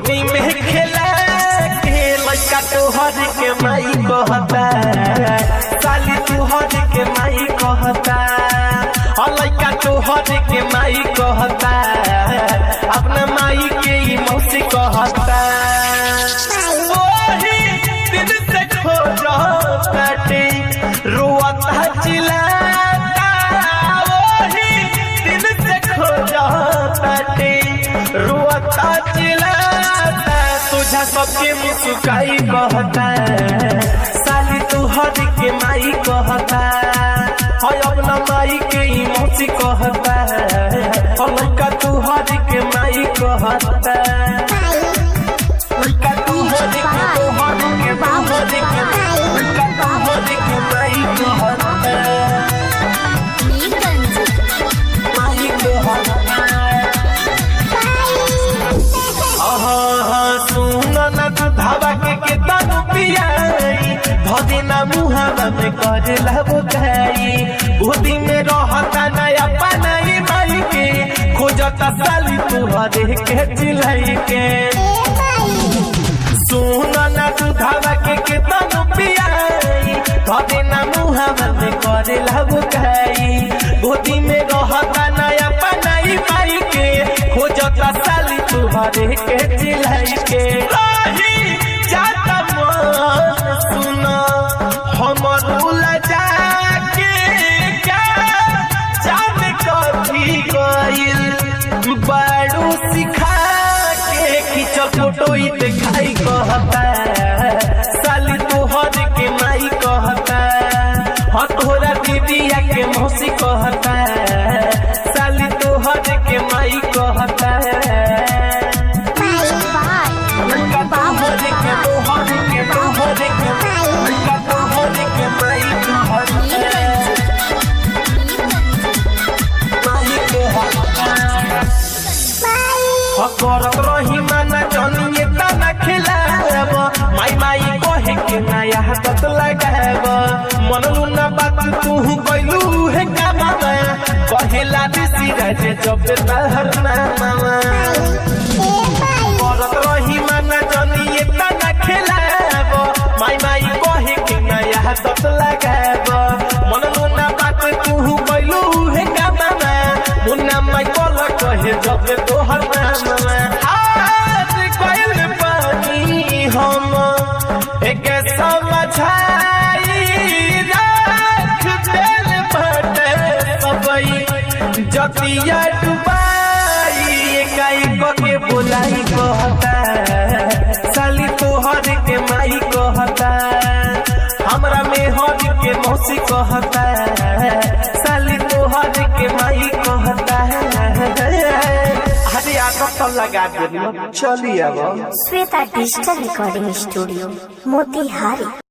गोदी में खेला के लड़का तोहर के माई कहता, साली तोहर के माई कहता, और लड़का तोहर के माई कहता, अपना माई के ही मौसी कहता। वही दिन से खोजता रोता चिल्लाता, वही दिन से खोजता रोता चिल्लाता, तुझा सबके मुस्काई कहता, साली तोहर के माई कहता, और अपना माई के ही मौसी कहता, और लड़का तोहर के माई कहता, लड़का तोहर के माई कहता, माई कहता। सुन न तू धावा के तनु पियाई, भदिना मुहावा में कर लबो गई, गोदी में रहता नया पनाई माई के, खोजता साली तुहरे के चिल्लाई के। सुन न तू धावा के तनु पियाई, भदिना मुहावा में कर लबो गई, गोदी में रहता नया पनाई माई के, खोजता साली तुहरे के चिल्लाई के। जाता मन सुन हमर उलझा के, क्या जाने कभी गइल बारू सिखा के, खींच फोटो ही दिखाई कहता, साली तोहर के माई कहता, हाँ तोहरा दीदिया के मौसी कहता, साली तोहर के माई कहता, करत रही माना जनिए तना खिलाब, माई माई कहे के नया हाथ लगाब, मनलू ना बात तू कैलू है कामा, कहेला दिसी राजे जब तहर नामा। करत रही माना जनिए तना खिलाब, माई माई कहे के नया हाथ लगाब, मनलू ना बात तू कैलू है कामा, मुन्ना माई कल कहे जब तोहर नामा। आज कैल पानी हम एक समझाई, रख दिल बटे सबई जतिया डुबाई, एकाई के बोलाई कहता, साली तोहर के माई कहता, हमरा में हर के मौसी कहता, साली तोहर के माई कहता। अरे आदत तो लगा दे चलिए अब। Shweta digital recording studio Motihari.